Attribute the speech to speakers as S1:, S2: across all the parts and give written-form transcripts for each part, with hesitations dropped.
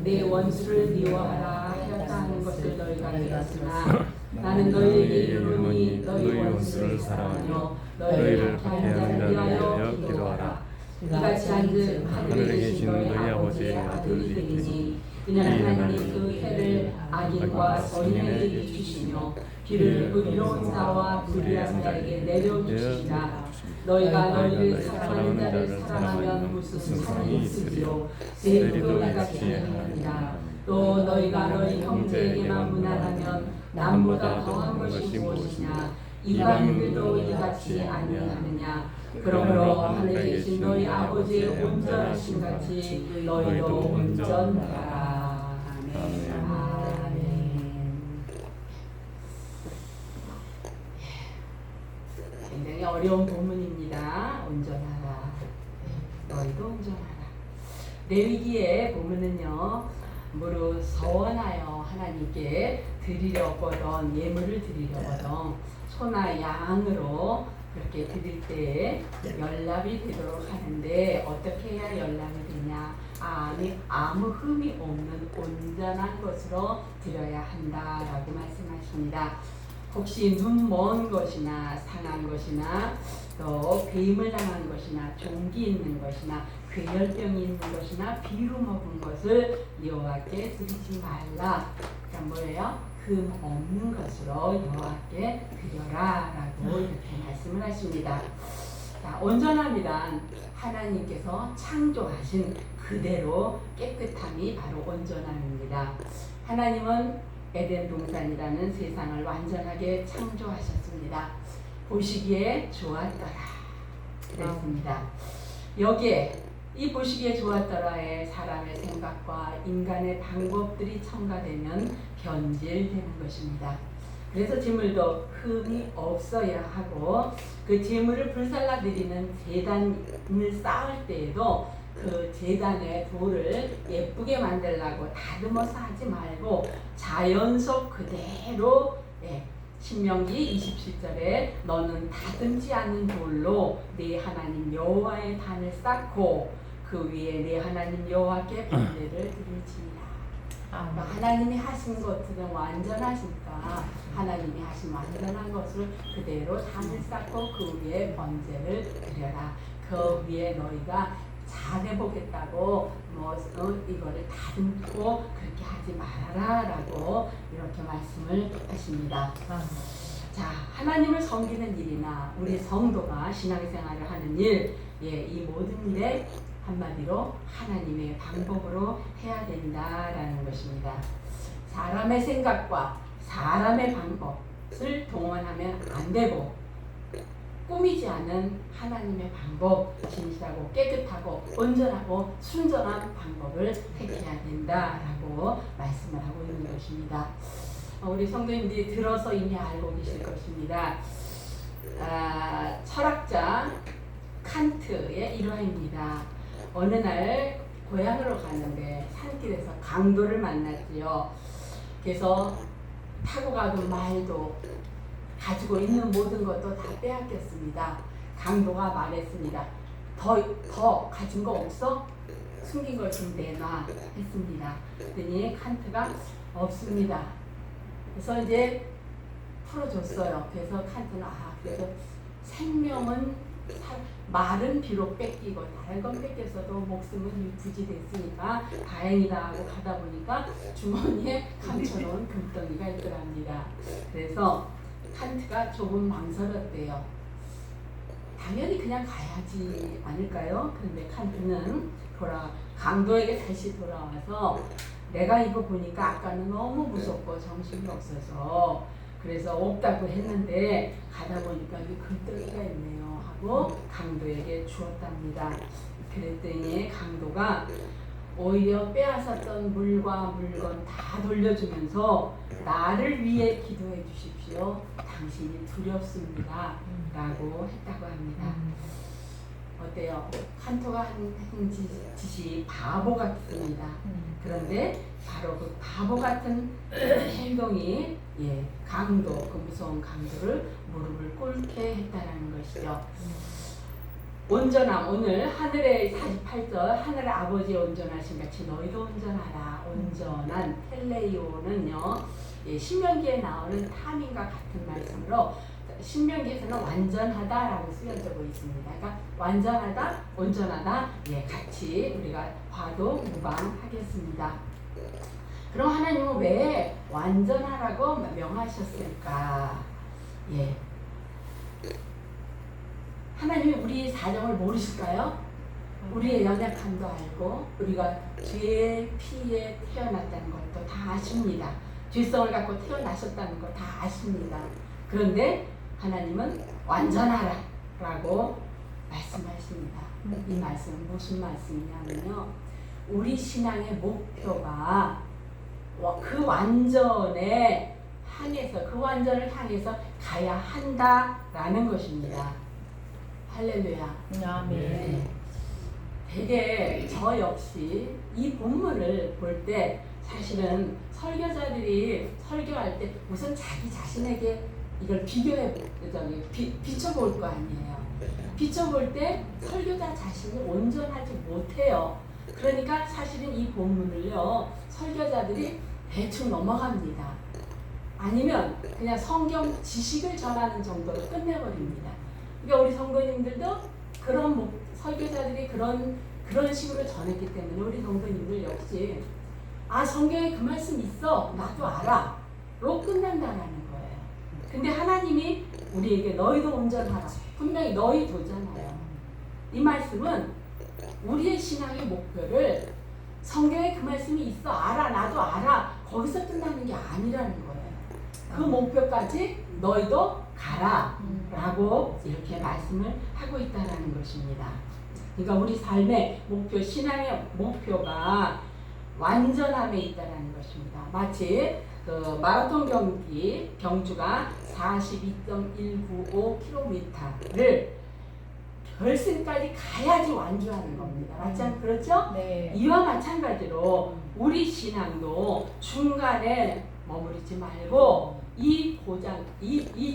S1: 내 원수를 미워하라 하였다 하는 것을 너희가 들었으나 나는 너희에게 이르노니 너희 원수를 사랑하며 너희를 박해하는 자를 위하여 기도하라. 이같이 한즉 하늘에 계신 너희 아버지의 아들이 되니 이는 하나님이 그 해를 악인과 선인에게 주시며 비를 의로운 자와 불의한 자에게 내려주시리라. 너희가 너희를 사랑하는 자를 사랑하면 무슨 상이 있으리요 세리도 이같이 하느니라. 또 너희가 너희 형제에게만 무난하면 남보다 더한 것이 무엇이냐. 이방인들도 이같이 아니하느냐. 그러므로 하늘에 계신 너희 아버지의 온전하신 같이 너희도 온전하라. 아멘. 아멘. 굉장히 어려운 본문입니다. 온전하라. 너희도 온전하라. 레위기의 본문은요, 무릇 서원하여 하나님께 드리려거든, 예물을 드리려거든 소나 양으로 그렇게 드릴 때 연락이 되도록 하는데, 어떻게 해야 연락이 되냐? 아무 흠이 없는 온전한 것으로 드려야 한다라고 말씀하십니다. 혹시 눈 먼 것이나 상한 것이나 또 배임을 당한 것이나 종기 있는 것이나 괴혈병이 있는 것이나 비루 먹은 것을 여호와께 드리지 말라. 그러니까 뭐예요? 흠 없는 것으로 여호와께 드려라 라고 이렇게 말씀을 하십니다. 자, 온전함이란 하나님께서 창조하신 그대로 깨끗함이 바로 온전함입니다. 하나님은 에덴 동산이라는 세상을 완전하게 창조하셨습니다. 보시기에 좋았더라 그랬습니다. 여기에 이 보시기에 좋았더라에 사람의 생각과 인간의 방법들이 첨가되면 변질되는 것입니다. 그래서 제물도 흠이 없어야 하고, 그 제물을 불살라 드리는 제단을 쌓을 때에도 그 제단의 돌을 예쁘게 만들려고 다듬어서 하지 말고 자연 속 그대로, 신명기 27절에 너는 다듬지 않은 돌로 네 하나님 여호와의 단을 쌓고 그 위에 네 하나님 여호와께 번제를 드릴지니라. 그러니까 하나님이 하신 것들은 완전하시니까 하나님이 하신 완전한 것을 그대로 단을 쌓고 그 위에 번제를 드려라. 그 위에 너희가 잘해보겠다고 이거를 다듬고 그렇게 하지 말아라 라고 이렇게 말씀을 하십니다. 자, 하나님을 섬기는 일이나 우리 성도가 신앙생활을 하는 일, 이 모든 일에 한마디로 하나님의 방법으로 해야 된다라는 것입니다. 사람의 생각과 사람의 방법을 동원하면 안 되고, 꾸미지 않은 하나님의 방법, 진실하고 깨끗하고 온전하고 순전한 방법을 택해야 된다라고 말씀을 하고 있는 것입니다. 우리 성도님들이 들어서 이미 알고 계실 것입니다. 철학자 칸트의 일화입니다. 어느 날 고향으로 가는데 산길에서 강도를 만났지요. 그래서 타고 가던 말도 가지고 있는 모든 것도 다 빼앗겼습니다. 강도가 말했습니다. 더 가진 거 없어? 숨긴 걸 좀 내놔 했습니다. 그랬더니 칸트가 없습니다. 그래서 이제 풀어줬어요. 그래서 칸트는 그래서 생명은 말은 비록 뺏기고 다른 건 뺏겼어도 목숨은 부지됐으니까 다행이다 하고 가다 보니까 주머니에 감춰놓은 금덩이가 있더랍니다. 그래서 칸트가 조금 망설였대요. 당연히 그냥 가야지 않을까요? 그런데 칸트는 강도에게 다시 돌아와서 내가 이거 보니까 아까는 너무 무섭고 정신이 없어서 그래서 없다고 했는데 가다 보니까 여기 금덩이가 있네요 하고 강도에게 주었답니다. 그랬더니 강도가 오히려 빼앗았던 물과 물건 다 돌려주면서 나를 위해 기도해 주십시오. 당신이 두렵습니다. 라고 했다고 합니다. 어때요? 칸토가 한 짓이 바보 같습니다. 그런데 바로 그 바보 같은 행동이 강도, 그 무서운 강도를 무릎을 꿇게 했다는 것이죠. 온전함, 오늘 하늘의 48절 하늘의 아버지의 온전하신 같이 너희도 온전하라. 온전한 텔레이오는요, 신명기에 나오는 탐임과 같은 말씀으로 신명기에서는 완전하다라고 쓰여지고 있습니다. 그러니까 완전하다, 온전하다, 같이 우리가 봐도 무방하겠습니다. 그럼 하나님은 왜 완전하라고 명하셨을까? 하나님이 우리 사정을 모르실까요? 우리의 연약함도 알고 우리가 죄의 피에 태어났다는 것도 다 아십니다. 죄성을 갖고 태어나셨다는 거 다 아십니다. 그런데 하나님은 완전하라 라고 말씀하십니다. 이 말씀은 무슨 말씀이냐면요, 우리 신앙의 목표가 그 완전에 향해서, 그 완전을 향해서 가야 한다라는 것입니다. 할렐루야.
S2: 아멘.
S1: 되게 저 역시 이 본문을 볼 때 사실은 설교자들이 설교할 때 우선 자기 자신에게 이걸 비춰볼 거 아니에요. 비춰볼 때 설교자 자신이 온전하지 못해요. 그러니까 사실은 이 본문을요, 설교자들이 대충 넘어갑니다. 아니면 그냥 성경 지식을 전하는 정도로 끝내버립니다. 그러니까 우리 성도님들도 설교자들이 그런 식으로 전했기 때문에 우리 성도님들 역시 성경에 그 말씀 있어, 나도 알아 로 끝난다라는 거예요. 근데 하나님이 우리에게 너희도 온전하라, 분명히 너희도잖아요. 이 말씀은 우리의 신앙의 목표를 성경에 그 말씀이 있어, 알아, 나도 알아, 거기서 끝나는 게 아니라는 거예요. 그 목표까지 너희도 가라 라고 이렇게 말씀을 하고 있다는 것입니다. 그러니까 우리 삶의 목표, 신앙의 목표가 완전함에 있다는 것입니다. 마치 그 마라톤 경주가 42.195km를 결승까지 가야지 완주하는 겁니다. 맞지 않 그렇죠?
S2: 네.
S1: 이와 마찬가지로 우리 신앙도 중간에 머무르지 말고 이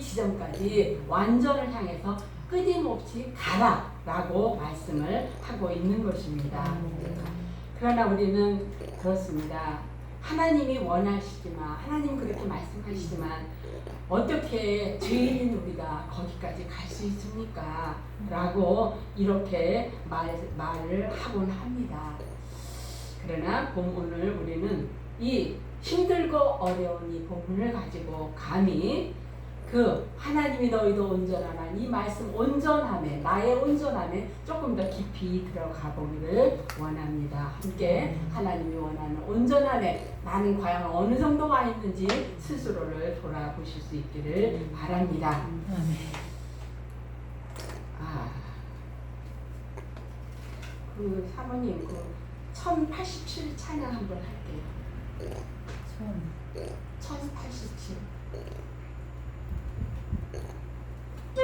S1: 지점까지 완전을 향해서 끊임없이 가라라고 말씀을 하고 있는 것입니다. 그러나 우리는 그렇습니다. 하나님이 원하시지만, 하나님 그렇게 말씀하시지만 어떻게 죄인인 우리가 거기까지 갈 수 있습니까? 라고 이렇게 말을 하곤 합니다. 그러나 본문을 우리는 이 힘들고 어려운 이 본문을 가지고 감히 그 하나님이 너희도 온전하라, 이 말씀 온전함에, 나의 온전함에 조금 더 깊이 들어가 보기를 원합니다. 함께 하나님이 원하는 온전함에 나는 과연 어느 정도 와 있는지 스스로를 돌아보실 수 있기를 바랍니다. 그 사모님, 1087 찬양 한번 할게요. 1087.
S3: 주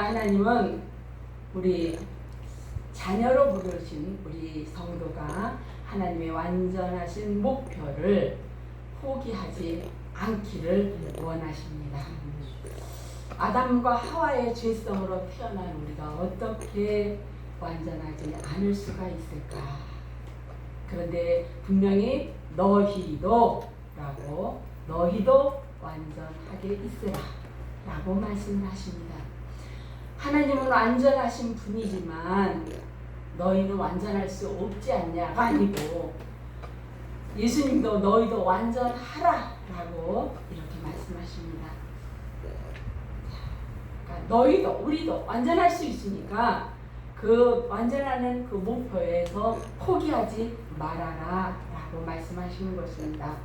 S1: 하나님은 우리 자녀로 부르신 우리 성도가 하나님의 완전하신 목표를 포기하지 않기를 원하십니다. 아담과 하와의 죄성으로 태어난 우리가 어떻게 완전하지 않을 수가 있을까? 그런데 분명히 너희도 완전하게 있으라 라고 말씀을 하십니다. 하나님은 완전하신 분이지만 너희는 완전할 수 없지 않냐가 아니고 예수님도 너희도 완전하라 라고 이렇게 말씀하십니다. 그러니까 너희도 우리도 완전할 수 있으니까 그 완전하는 그 목표에서 포기하지 말아라 라고 말씀하시는 것입니다.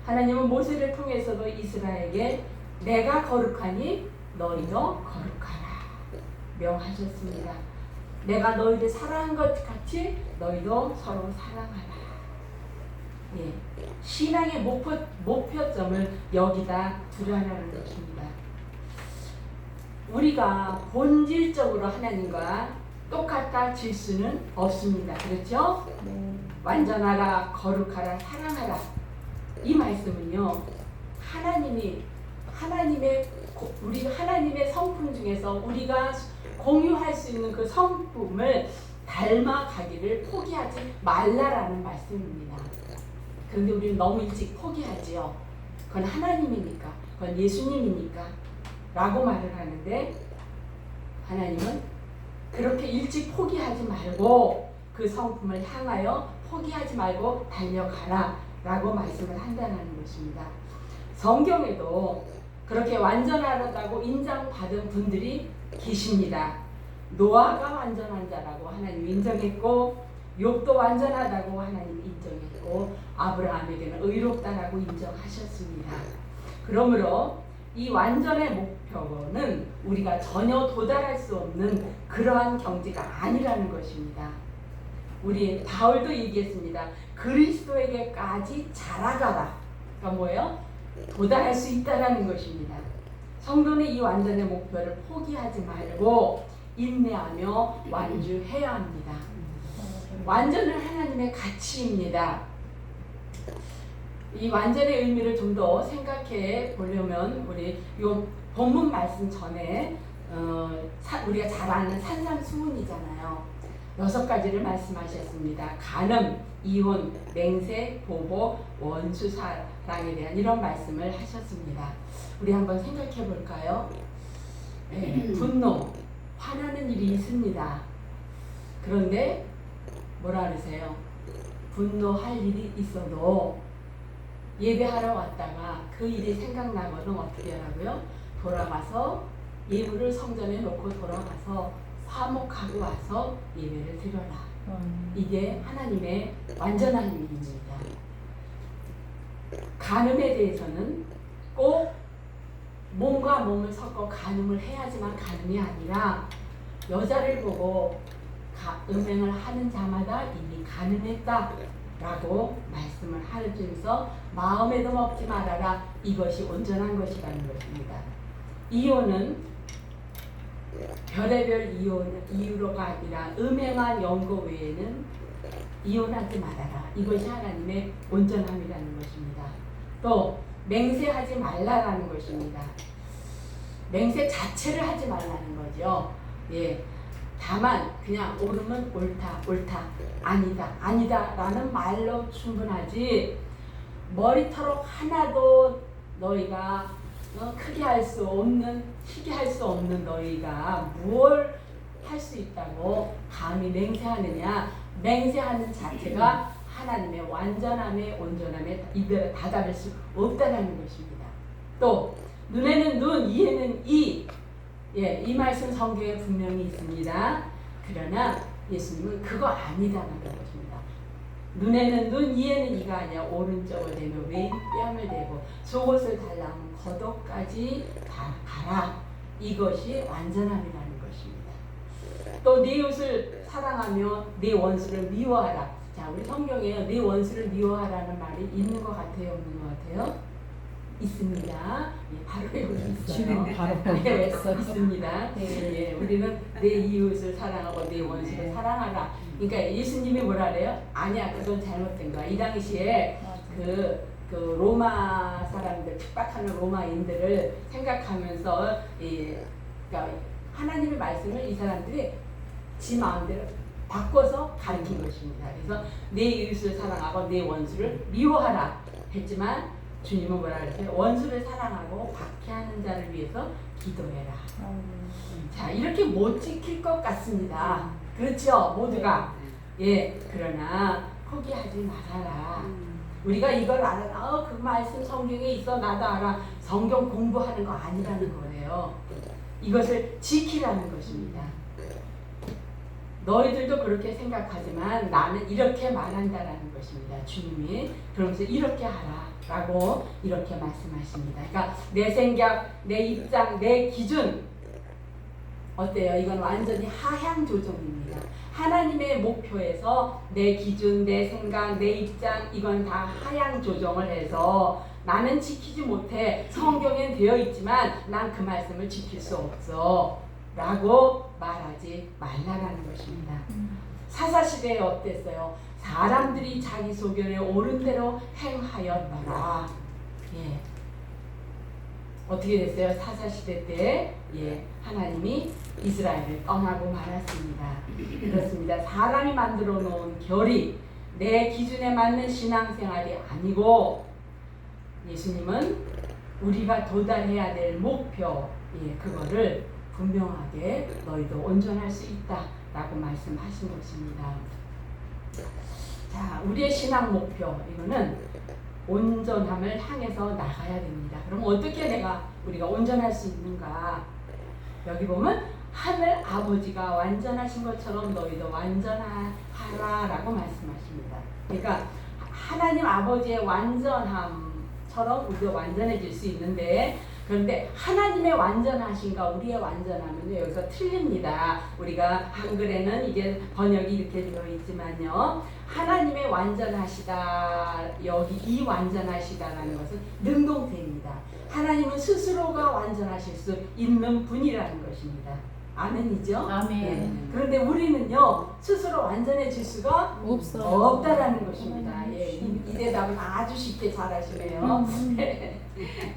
S1: 하나님은 모세를 통해서도 이스라엘에게 내가 거룩하니 너희도 거룩하라 명하셨습니다. 내가 너희를 사랑한 것 같이 너희도 서로 사랑하라. 예, 신앙의 목표점을 여기다 두라는 것입니다. 우리가 본질적으로 하나님과 똑같아질 수는 없습니다. 그렇죠? 완전하라, 거룩하라, 사랑하라. 이 말씀은요, 하나님의 성품 중에서 우리가 공유할 수 있는 그 성품을 닮아가기를 포기하지 말라라는 말씀입니다. 그런데 우리는 너무 일찍 포기하지요. 그건 하나님이니까, 그건 예수님이니까 라고 말을 하는데 하나님은 그렇게 일찍 포기하지 말고 그 성품을 향하여 포기하지 말고 달려가라 라고 말씀을 한다는 것입니다. 성경에도 그렇게 완전하다고 인정받은 분들이 계십니다. 노아가 완전한 자라고 하나님 인정했고 욥도 완전하다고 하나님 인정했고 아브라함에게는 의롭다라고 인정하셨습니다. 그러므로 이 완전의 목표는 우리가 전혀 도달할 수 없는 그러한 경지가 아니라는 것입니다. 우리 바울도 얘기했습니다. 그리스도에게까지 자라가라. 그러니까 뭐예요? 도달할 수 있다라는 것입니다. 성도는 이 완전의 목표를 포기하지 말고 인내하며 완주해야 합니다. 완전은 하나님의 가치입니다. 이 완전의 의미를 좀 더 생각해 보려면 우리 요 본문 말씀 전에 우리가 잘 아는 산상수훈이잖아요. 6가지를 말씀하셨습니다. 간음, 이혼, 맹세, 보복, 원수, 사랑에 대한 이런 말씀을 하셨습니다. 우리 한번 생각해 볼까요? 분노, 화나는 일이 있습니다. 그런데 뭐라 그러세요? 분노할 일이 있어도 예배하러 왔다가 그 일이 생각나거든 어떻게 하라고요? 돌아가서 예물을 성전에 놓고 돌아가서 화목하고 와서 예배를 드려라. 이게 하나님의 완전한 일입니다. 간음에 대해서는 꼭 몸과 몸을 섞어 간음을 해야지만 간음이 아니라 여자를 보고 음행을 하는 자마다 이미 간음했다 라고 말씀을 하면서 마음에도 먹지 말아라. 이것이 온전한 것이라는 것입니다. 이혼은 별의별 이유로가 아니라 음행한 연고 외에는 이혼하지 말아라. 이것이 하나님의 온전함이라는 것입니다. 또 맹세하지 말라라는 것입니다. 맹세 자체를 하지 말라는 거죠. 예. 다만 그냥 옳으면 옳다, 아니다 라는 말로 충분하지 머리털 하나도 너희가 크게 할 수 없는, 희게 할 수 없는 너희가 뭘 할 수 있다고 감히 맹세하느냐. 맹세하는 자체가 하나님의 완전함에 온전함에 이들을 다다를 수 없다는 것입니다. 또 눈에는 눈, 이에는 이. 예, 이 말씀 성경에 분명히 있습니다. 그러나 예수님은 그거 아니다라는 것입니다. 눈에는 눈, 이에는 이가 아니라 오른쪽을 대며 왼 뺨을 대고 속옷을 달라하면 겉옷까지 다 가라. 이것이 완전함이라는 것입니다. 또 네 이웃을 사랑하며 네 원수를 미워하라. 자, 우리 성경에 네 원수를 미워하라는 말이 있는 것 같아요, 없는 것 같아요? 있습니다. 예, 바로 여기 있어요.
S2: 바로
S1: 네, 있습니다. 예, 우리는 내 이웃을 사랑하고 내 원수를 사랑하라. 그러니까 예수님이 뭐라 그래요? 아니야, 그건 잘못된 거야. 이 당시에 그 로마 사람들, 핍박하는 로마인들을 생각하면서 그러니까 하나님의 말씀을 이 사람들이 지 마음대로 바꿔서 가르친 것입니다. 그래서 내 이웃을 사랑하고 내 원수를 미워하라 했지만 주님은 뭐라 그랬어요? 원수를 사랑하고 박해하는 자를 위해서 기도해라. 자, 이렇게 못 지킬 것 같습니다. 그렇죠? 모두가. 예, 그러나 포기하지 말아라. 우리가 이걸 알아. 그 말씀 성경에 있어. 나도 알아. 성경 공부하는 거 아니라는 거예요. 이것을 지키라는 것입니다. 너희들도 그렇게 생각하지만 나는 이렇게 말한다라는 것입니다. 주님이 그러면서 이렇게 하라 라고 이렇게 말씀하십니다. 그러니까 내 생각, 내 입장, 내 기준 어때요? 이건 완전히 하향 조정입니다. 하나님의 목표에서 내 기준, 내 생각, 내 입장 이건 다 하향 조정을 해서 나는 지키지 못해. 성경엔 되어 있지만 난 그 말씀을 지킬 수 없어 라고 말하지 말라라는 것입니다. 사사시대에 어땠어요? 사람들이 자기 소견에 옳은 대로 행하였더라. 예. 어떻게 됐어요? 사사시대 때 하나님이 이스라엘을 떠나고 말았습니다. 그렇습니다. 사람이 만들어 놓은 결이 내 기준에 맞는 신앙생활이 아니고 예수님은 우리가 도달해야 될 목표 그거를 분명하게 너희도 온전할 수 있다라고 말씀하신 것입니다. 자, 우리의 신앙 목표 이거는 온전함을 향해서 나가야 됩니다. 그럼 어떻게 우리가 온전할 수 있는가? 여기 보면 하늘 아버지가 완전하신 것처럼 너희도 완전하라라고 말씀하십니다. 그러니까 하나님 아버지의 완전함처럼 우리도 완전해질 수 있는데 그런데 하나님의 완전하신가 우리의 완전함은 여기서 틀립니다. 우리가 한글에는 이게 번역이 이렇게 되어 있지만요. 하나님의 완전하시다 여기 이 완전하시다라는 것은 능동태입니다. 하나님은 스스로가 완전하실 수 있는 분이라는 것입니다. 아멘이죠?
S2: 아멘.
S1: 네. 그런데 우리는요 스스로 완전해질 수가 없다라는 것입니다. 이 대답은 아주 쉽게 잘하시네요.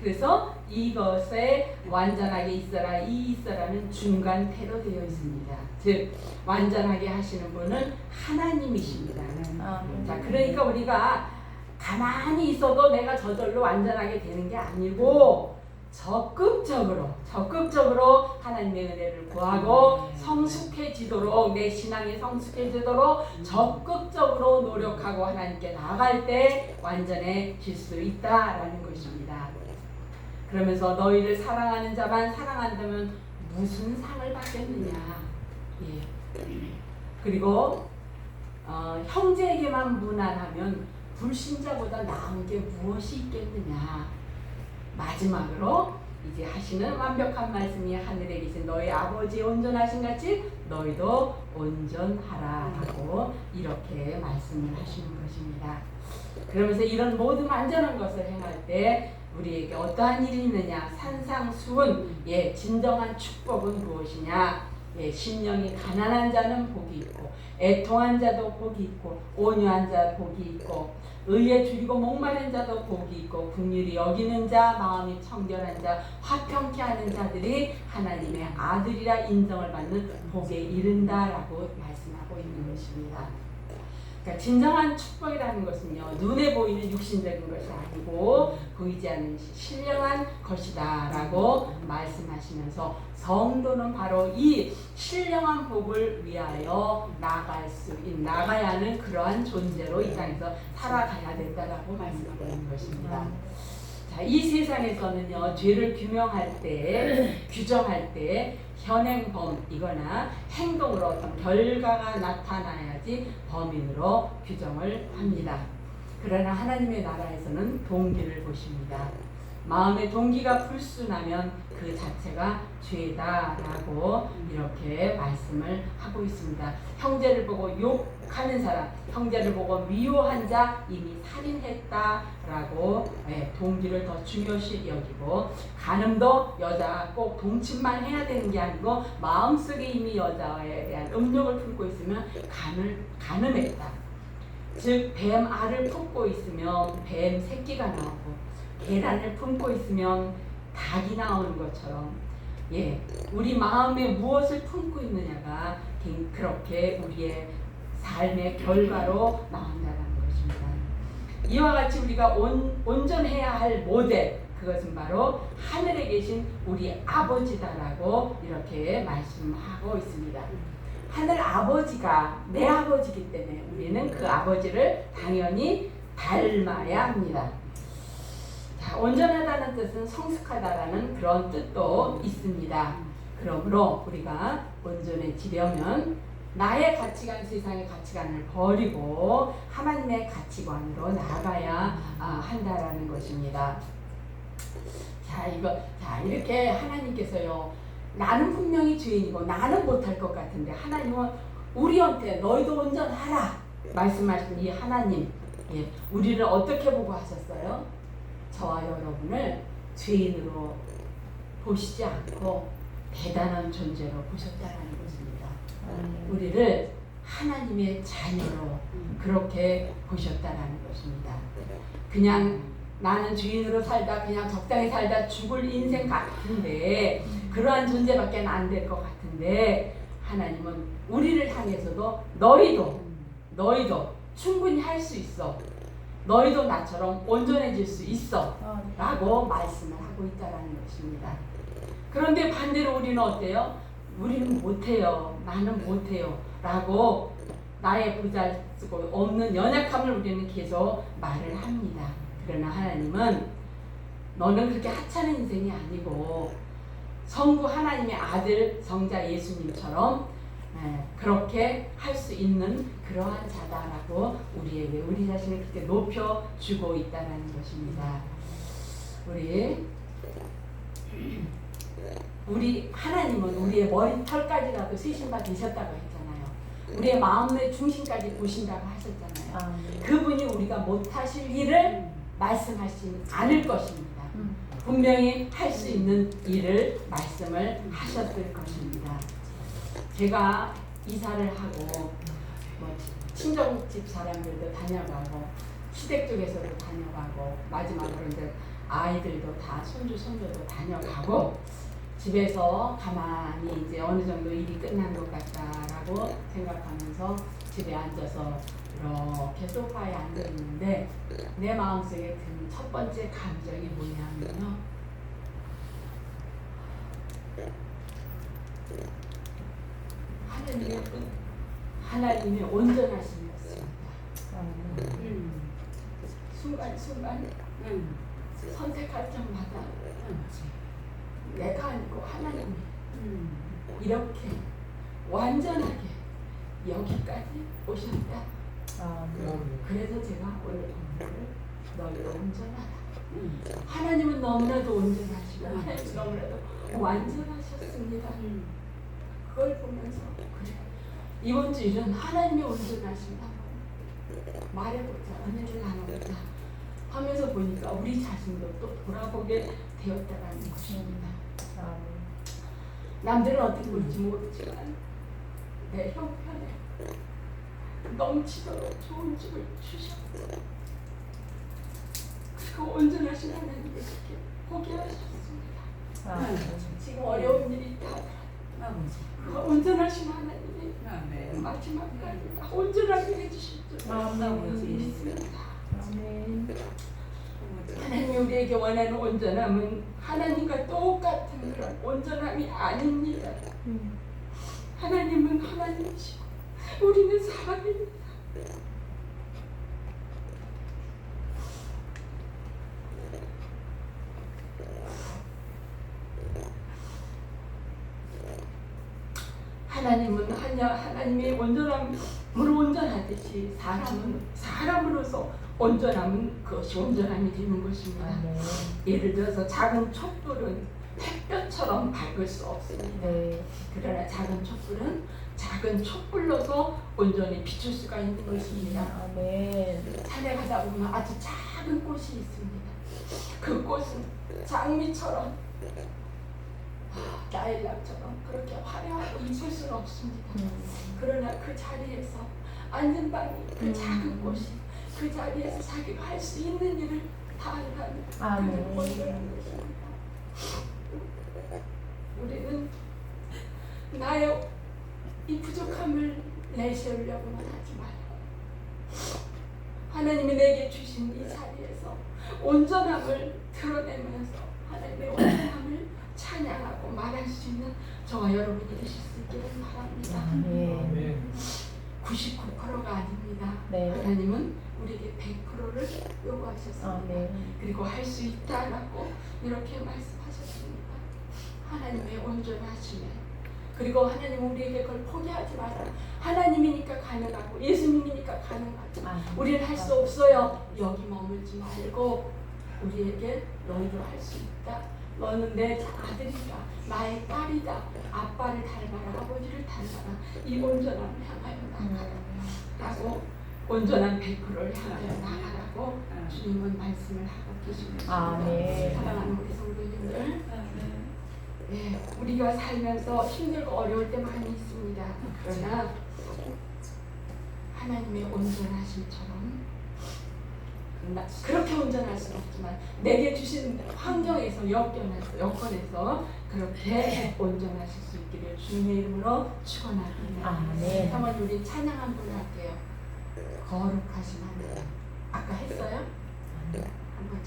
S1: 그래서 이것에 완전하게 있어라 이 있어라는 중간태로 되어 있습니다. 즉 완전하게 하시는 분은 하나님이십니다. 자, 그러니까 우리가 가만히 있어도 내가 저절로 완전하게 되는 게 아니고 적극적으로 하나님의 은혜를 구하고 성숙해지도록 내 신앙이 성숙해지도록 적극적으로 노력하고 하나님께 나아갈 때 완전해질 수 있다라는 것입니다. 그러면서 너희를 사랑하는 자만 사랑한다면 무슨 상을 받겠느냐? 그리고 형제에게만 무난하면 불신자보다 나은 게 무엇이 있겠느냐? 마지막으로 이제 하시는 완벽한 말씀이 하늘에 계신 너희 아버지 온전하신 같이 너희도 온전하라라고 이렇게 말씀을 하시는 것입니다. 그러면서 이런 모든 완전한 것을 행할 때 우리에게 어떠한 일이 있느냐? 산상수훈, 진정한 축복은 무엇이냐? 심령이 가난한 자는 복이 있고 애통한 자도 복이 있고 온유한 자 복이 있고 의에 줄이고 목마른 자도 복이 있고 긍휼히 여기는 자 마음이 청결한 자 화평케 하는 자들이 하나님의 아들이라 인정을 받는 복에 이른다라고 말씀하고 있는 것입니다. 그러니까 진정한 축복이라는 것은요 눈에 보이는 육신적인 것이 아니고 보이지 않는 신령한 것이다라고 말씀하시면서 성도는 바로 이 신령한 복을 위하여 나가야 하는 그러한 존재로 이 땅에서 살아가야 된다라고 말씀하고 있는 것입니다. 자, 이 세상에서는요 죄를 규정할 때 현행범이거나 행동으로 어떤 결과가 나타나야지 범인으로 규정을 합니다. 그러나 하나님의 나라에서는 동기를 보십니다. 마음의 동기가 불순하면 그 자체가 죄다라고 이렇게 말씀을 하고 있습니다. 형제를 보고 욕하는 사람, 형제를 보고 미워한 자 이미 살인했다라고 동기를 더 중요시 여기고, 간음도 여자가 꼭 동침만 해야 되는 게 아니고 마음속에 이미 여자에 대한 음욕을 품고 있으면 간음했다. 즉 뱀 알을 품고 있으면 뱀 새끼가 나오고, 계란을 품고 있으면 닭이 나오는 것처럼, 우리 마음에 무엇을 품고 있느냐가 그렇게 우리의 삶의 결과로 나온다는 것입니다. 이와 같이 우리가 온전해야 할 모델, 그것은 바로 하늘에 계신 우리 아버지다라고 이렇게 말씀하고 있습니다. 하늘 아버지가 내 아버지이기 때문에 우리는 그 아버지를 당연히 닮아야 합니다. 자, 온전하다는 뜻은 성숙하다라는 그런 뜻도 있습니다. 그러므로 우리가 온전해지려면 나의 가치관, 세상의 가치관을 버리고 하나님의 가치관으로 나아가야 한다라는 것입니다. 자, 이렇게 하나님께서요, 나는 분명히 죄인이고 나는 못할 것 같은데 하나님은 우리한테 너희도 온전하라 말씀하신 이 하나님, 우리를 어떻게 보고 하셨어요? 저와 여러분을 죄인으로 보시지 않고 대단한 존재로 보셨다는 것입니다. 우리를 하나님의 자녀로 그렇게 보셨다는 것입니다. 그냥 나는 죄인으로 살다 그냥 적당히 살다 죽을 인생 같은데, 그러한 존재밖에 안 될 것 같은데, 하나님은 우리를 향해서도 너희도 충분히 할 수 있어, 너희도 나처럼 온전해질 수 있어 라고 말씀을 하고 있다는 것입니다. 그런데 반대로 우리는 어때요? 우리는 못해요, 나는 못해요 라고 나의 보잘쓰고 없는 연약함을 우리는 계속 말을 합니다. 그러나 하나님은 너는 그렇게 하찮은 인생이 아니고 성부 하나님의 아들 성자 예수님처럼 그렇게 할 수 있는 그러한 자다라고 우리에게 우리 자신을 그렇게 높여주고 있다는 것입니다. 우리 하나님은 우리의 머리털까지라도 세신 바 되셨다고 했잖아요. 우리의 마음의 중심까지 보신다고 하셨잖아요. 그분이 우리가 못하실 일을 말씀하시지 않을 것입니다. 분명히 할 수 있는 일을 말씀을 하셨을 것입니다. 제가 이사를 하고 친정집 사람들도 다녀가고 시댁 쪽에서도 다녀가고 마지막으로 이제 아이들도 다 손주도 다녀가고, 집에서 가만히 이제 어느 정도 일이 끝난 것 같다라고 생각하면서 집에 앉아서 이렇게 소파에 앉아 있는데 내 마음속에 든 첫 번째 감정이 뭐냐면요, 하나님의 온전하심이었습니다. 순간순간 선택할 때마다 내가 아니고 하나님이 이렇게 완전하게 여기까지 오셨다. 그래서 제가 오늘 본문을 너희도 온전하라. 하나님은 너무나도 온전하시고 하나님은 너무나도 완전하셨습니다. 그걸 보면서 그래, 이번 주 일은 하나님의 온전하신다 말해보자, 은혜를 나눠보자 하면서 보니까 우리 자신도 또 돌아보게 되었다는 것입니다. 남들은 어떻게 볼지 모르지만 내 형편에 넘치도록 좋은 집을 주셨고, 그리고 온전하신 하나님을 그렇게 보게 하셨습니다. 지금 어려운 일이 있다 하더라도 온전하신 하나님이 마지막까지 온전하게 해주실 줄 믿습니다. 하나님이 우리에게 원하는 온전함은 하나님과 똑같은 그런 온전함이 아닙니다. 하나님은 하나님이시고 우리는 사람입니다. 하나님은 하나님의 온전함을 온전하듯이 사람은 사람으로서 온전함은 그것이 온전함이 되는 것입니다. 예를 들어서 작은 촛불은 햇볕처럼 밝을 수 없습니다. 그러나 작은 촛불은 작은 촛불로서 온전히 비출 수가 있는 것입니다. 산에 가다 보면 아주 작은 꽃이 있습니다. 그 꽃은 장미처럼 라일락처럼 그렇게 화려하고 이쁠 수는 없습니다. 그러나 그 자리에서 앉은 밤이 그 작은 꽃이 그 자리에서 자기가 할 수 있는 일을 다 하는 그런 온전한 것입니다. 우리는 나의 이 부족함을 내세우려고만 하지 말고 하나님이 내게 주신 이 자리에서 온전함을 드러내면서 하나님의 온전함을 찬양하고 말할 수 있는 저와 여러분이 되실 수 있기를 바랍니다. 99%가 아닙니다. 하나님은 우리에게 100%를 요구하셨습니다. 그리고 할 수 있다라고 이렇게 말씀하셨습니다. 하나님의 온전하심에 그리고 하나님은 우리에게 그걸 포기하지 마라. 하나님이니까 가능하고 예수님이니까 가능하지. 우리는 할 수 없어요. 여기 머물지 말고 우리에게 너희도 할 수 있다. 너는 내 아들이다. 나의 딸이다. 아빠를 닮아라. 아버지를 닮아라. 이 온전함을 향하여 나가라. 라고 온전한 100%를 향하여 나가라고 주님은 말씀을 하고 계십니다. 사랑하는 우리 성도님들, 우리가 살면서 힘들고 어려울 때 많이 있습니다. 그러나 하나님의 온전하심처럼 그렇게 온전할 수는 없지만 내게 주신 환경에서 여건에서 그렇게 온전하실 수 있기를 주님의 이름으로 축원합니다. 한번 우리 찬양 한번 할게요. 거룩하신 하나님. 아까 했어요? 한번